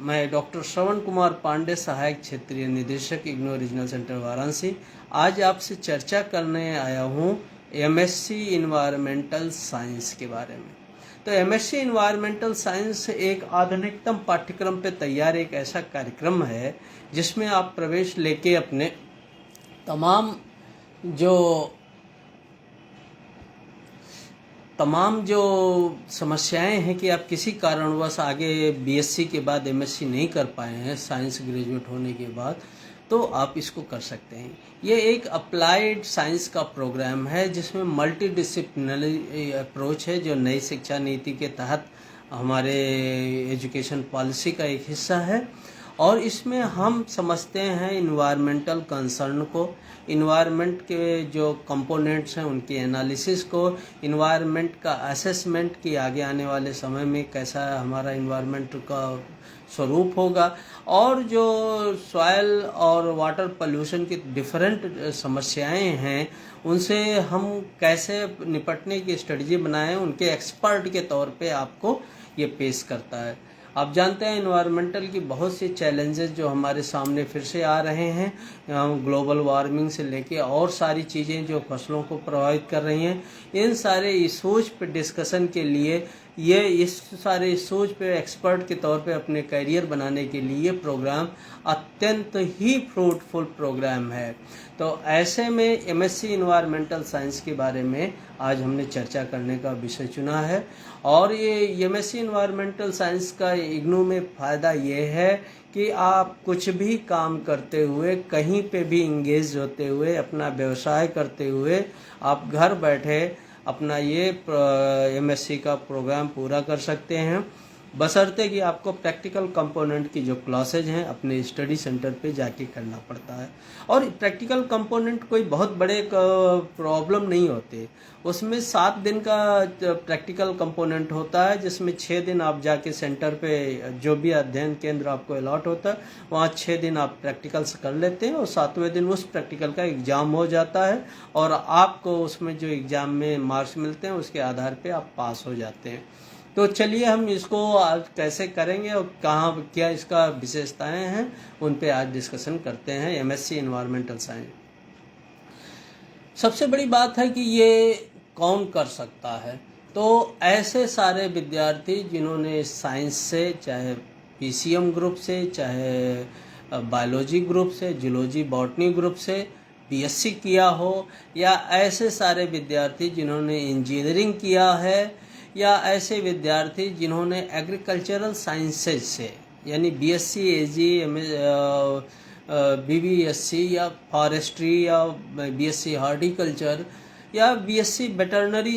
मैं डॉक्टर श्रवण कुमार पांडे, सहायक क्षेत्रीय निदेशक इग्नू रीजनल सेंटर वाराणसी। आज आपसे चर्चा करने आया हूँ एमएससी इन्वायरमेंटल साइंस के बारे में। तो एमएससी इन्वायरमेंटल साइंस एक आधुनिकतम पाठ्यक्रम पे तैयार एक ऐसा कार्यक्रम है जिसमें आप प्रवेश लेके अपने तमाम जो समस्याएं हैं कि आप किसी कारणवश आगे बीएससी के बाद एमएससी नहीं कर पाए हैं साइंस ग्रेजुएट होने के बाद, तो आप इसको कर सकते हैं। ये एक अप्लाइड साइंस का प्रोग्राम है जिसमें मल्टी डिसिप्लिनरी अप्रोच है, जो नई शिक्षा नीति के तहत हमारे एजुकेशन पॉलिसी का एक हिस्सा है। और इसमें हम समझते हैं इन्वायरमेंटल कंसर्न को, इन्वायरमेंट के जो कंपोनेंट्स हैं उनकी एनालिसिस को, इन्वायरमेंट का असेसमेंट कि आगे आने वाले समय में कैसा हमारा इन्वायरमेंट का स्वरूप होगा, और जो सॉयल और वाटर पोल्यूशन की डिफरेंट समस्याएं हैं उनसे हम कैसे निपटने की स्ट्रेटजी बनाएं, उनके एक्सपर्ट के तौर पे आपको ये पेश करता है। आप जानते हैं इन्वायरमेंटल की बहुत सी चैलेंजेस जो हमारे सामने फिर से आ रहे हैं, ग्लोबल वार्मिंग से लेके और सारी चीज़ें जो फसलों को प्रभावित कर रही हैं। इन सारे इशूज पे डिस्कशन के लिए इस सारे इशूज पे एक्सपर्ट के तौर पे अपने करियर बनाने के लिए प्रोग्राम अत्यंत ही फ्रूटफुल प्रोग्राम है। तो ऐसे में एमएससी इन्वायरमेंटल साइंस के बारे में आज हमने चर्चा करने का विषय चुना है। और ये एमएससी इन्वायरमेंटल साइंस का इग्नू में फ़ायदा ये है कि आप कुछ भी काम करते हुए, कहीं पे भी इंगेज होते हुए, अपना व्यवसाय करते हुए आप घर बैठे अपना ये एमएससी का प्रोग्राम पूरा कर सकते हैं, बशर्ते कि आपको प्रैक्टिकल कंपोनेंट की जो क्लासेज हैं अपने स्टडी सेंटर पे जाके करना पड़ता है। और प्रैक्टिकल कंपोनेंट कोई बहुत बड़े प्रॉब्लम नहीं होते, उसमें 7 दिन का प्रैक्टिकल कंपोनेंट होता है जिसमें 6 दिन आप जाके सेंटर पे जो भी अध्ययन केंद्र आपको अलॉट होता है वहाँ 6 दिन आप प्रैक्टिकल्स कर लेते हैं, और 7वें दिन उस प्रैक्टिकल का एग्ज़ाम हो जाता है और आपको उसमें जो एग्ज़ाम में मार्क्स मिलते हैं उसके आधार पे आप पास हो जाते हैं। तो चलिए हम इसको आज कैसे करेंगे और कहाँ क्या इसका विशेषताएं हैं उन पे आज डिस्कशन करते हैं। एमएससी इन्वायरमेंटल साइंस, सबसे बड़ी बात है कि ये कौन कर सकता है। तो ऐसे सारे विद्यार्थी जिन्होंने साइंस से, चाहे पीसीएम ग्रुप से, चाहे बायोलॉजी ग्रुप से, जूलॉजी बॉटनी ग्रुप से बीएससी किया हो, या ऐसे सारे विद्यार्थी जिन्होंने इंजीनियरिंग किया है, या ऐसे विद्यार्थी जिन्होंने एग्रीकल्चरल साइंसेज से यानी बीएससी एजी, बीबीएससी या फॉरेस्ट्री, या बीएससी हॉर्टिकल्चर, या BSc veterinary,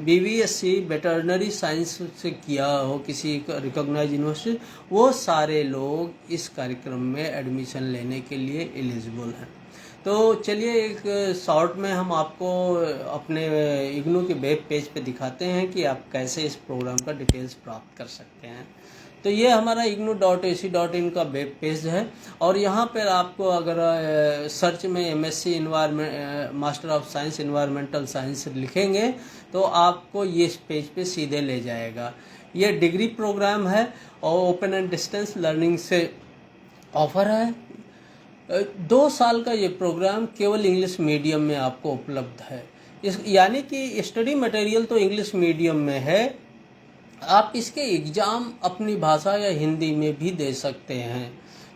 BVSc veterinary science से किया हो किसी रिकॉग्नाइज्ड यूनिवर्सिटी, वो सारे लोग इस कार्यक्रम में एडमिशन लेने के लिए एलिजिबल हैं। तो चलिए एक शॉर्ट में हम आपको अपने इग्नू के वेब पेज पे दिखाते हैं कि आप कैसे इस प्रोग्राम का डिटेल्स प्राप्त कर सकते हैं। तो ये हमारा ignu.ac.in का वेब पेज है, और यहाँ पर आपको अगर सर्च में MSc master of science environmental science लिखेंगे तो आपको ये इस पेज पे सीधे ले जाएगा। ये डिग्री प्रोग्राम है और ओपन एंड डिस्टेंस लर्निंग से ऑफर है। 2 साल का ये प्रोग्राम केवल इंग्लिश मीडियम में आपको उपलब्ध है, यानी कि स्टडी मटेरियल तो इंग्लिश मीडियम में है, आप इसके एग्ज़ाम अपनी भाषा या हिंदी में भी दे सकते हैं।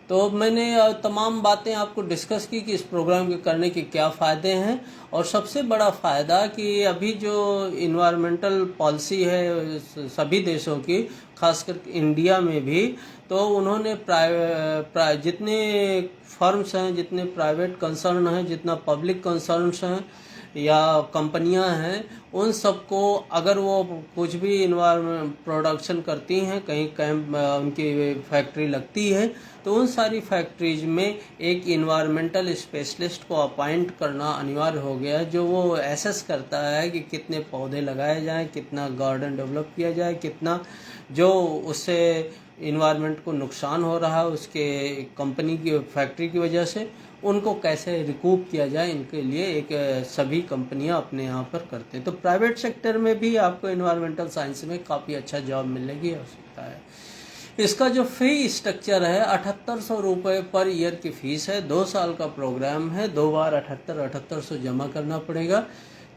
तो मैंने तमाम बातें आपको डिस्कस की कि इस प्रोग्राम के करने के क्या फ़ायदे हैं, और सबसे बड़ा फ़ायदा कि अभी जो इन्वायरमेंटल पॉलिसी है सभी देशों की, खासकर इंडिया में भी, तो उन्होंने जितने फर्म्स हैं, जितने प्राइवेट कंसर्न हैं, जितना पब्लिक कंसर्न्स हैं या कंपनियां हैं, उन सबको अगर वो कुछ भी इन्वायरमेंट प्रोडक्शन करती हैं, कहीं उनकी फैक्ट्री लगती है, तो उन सारी फैक्ट्रीज में एक इन्वायरमेंटल स्पेशलिस्ट को अपॉइंट करना अनिवार्य हो गया, जो वो एसेस करता है कि कितने पौधे लगाए जाएं, कितना गार्डन डेवलप किया जाए, कितना जो उससे इन्वायरमेंट को नुकसान हो रहा है उसके कंपनी की फैक्ट्री की वजह से, उनको कैसे रिकूप किया जाए, इनके लिए एक सभी कंपनियां अपने यहाँ पर करते हैं। तो प्राइवेट सेक्टर में भी आपको इन्वायरमेंटल साइंस में काफ़ी अच्छा जॉब मिलने की आवश्यकता है। इसका जो फी स्ट्रक्चर है 7800 रुपये पर ईयर की फ़ीस है। 2 साल का प्रोग्राम है, 2 बार 7800 जमा करना पड़ेगा।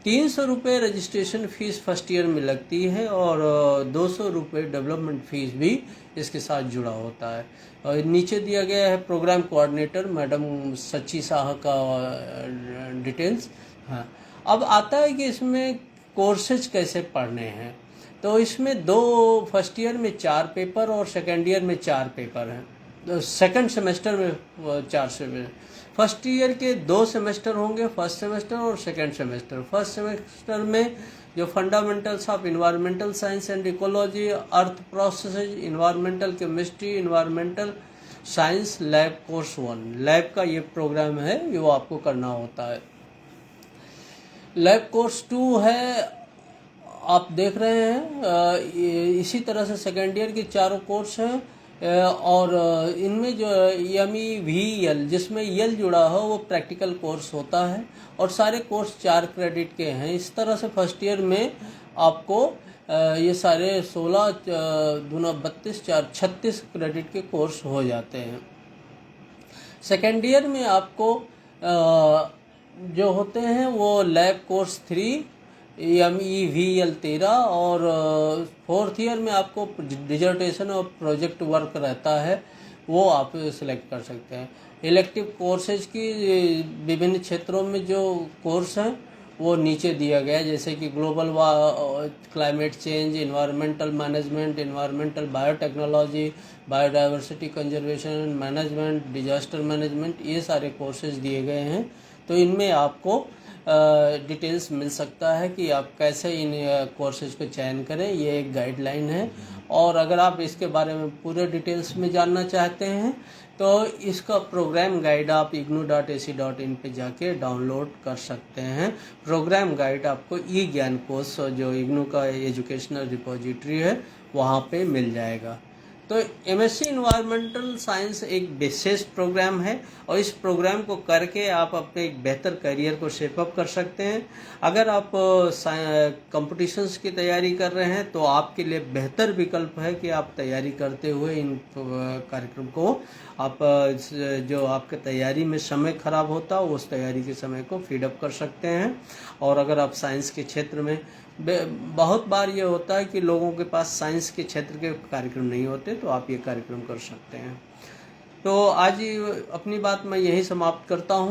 300 रुपये रजिस्ट्रेशन फ़ीस फर्स्ट ईयर में लगती है और 200 रुपये डेवलपमेंट फ़ीस भी इसके साथ जुड़ा होता है। और नीचे दिया गया है प्रोग्राम कोऑर्डिनेटर मैडम सची शाह का डिटेल्स। हाँ, अब आता है कि इसमें कोर्सेज कैसे पढ़ने हैं। तो इसमें फर्स्ट ईयर में 4 पेपर और सेकेंड ईयर में 4 पेपर हैं। तो सेकेंड सेमेस्टर में 4 सेमेस्टर, फर्स्ट ईयर के 2 सेमेस्टर होंगे, फर्स्ट सेमेस्टर और सेकेंड सेमेस्टर। फर्स्ट सेमेस्टर में जो fundamentals of environmental science and ecology, earth processes, environmental chemistry, environmental science, lab course 1, lab का ये प्रोग्राम है, ये वो आपको करना होता है। लैब कोर्स 2 है, आप देख रहे हैं इसी तरह से सेकेंड ईयर के चारों कोर्स हैं और इनमें जो MEVL जिसमें यल जुड़ा हो वो प्रैक्टिकल कोर्स होता है और सारे कोर्स 4 क्रेडिट के हैं। इस तरह से फर्स्ट ईयर में आपको ये सारे 16 दूना 32 4 36 क्रेडिट के कोर्स हो जाते हैं। सेकेंड ईयर में आपको जो होते हैं वो लैब कोर्स 3, MEVL 13 और फोर्थ ईयर में आपको डिजर्टेशन और प्रोजेक्ट वर्क रहता है, वो आप सिलेक्ट कर सकते हैं। इलेक्टिव कोर्सेज की विभिन्न क्षेत्रों में जो कोर्स हैं वो नीचे दिया गया है, जैसे कि global climate change, environmental management, environmental biotechnology, biodiversity conservation management, disaster management, ये सारे कोर्सेज दिए गए हैं। तो इनमें आपको डिटेल्स मिल सकता है कि आप कैसे इन कोर्सेज को चयन करें, ये एक गाइडलाइन है। और अगर आप इसके बारे में पूरे डिटेल्स में जानना चाहते हैं तो इसका प्रोग्राम गाइड आप ignou.ac.in पे जाके डाउनलोड कर सकते हैं। प्रोग्राम गाइड आपको ज्ञान कोश जो इग्नू का एजुकेशनल रिपोजिटरी है वहाँ पे मिल जाएगा। तो MSc इन्वायरमेंटल साइंस एक विशेष प्रोग्राम है और इस प्रोग्राम को करके आप अपने एक बेहतर करियर को शेपअप कर सकते हैं। अगर आप कंपटीशंस की तैयारी कर रहे हैं तो आपके लिए बेहतर विकल्प है कि आप तैयारी करते हुए इन कार्यक्रम को आप जो आपके तैयारी में समय खराब होता है उस तैयारी के समय को फीडअप कर सकते हैं। और अगर आप साइंस के क्षेत्र में बहुत बार ये होता है कि लोगों के पास साइंस के क्षेत्र के कार्यक्रम नहीं होते, तो आप ये कार्यक्रम कर सकते हैं। तो आज अपनी बात मैं यही समाप्त करता हूँ।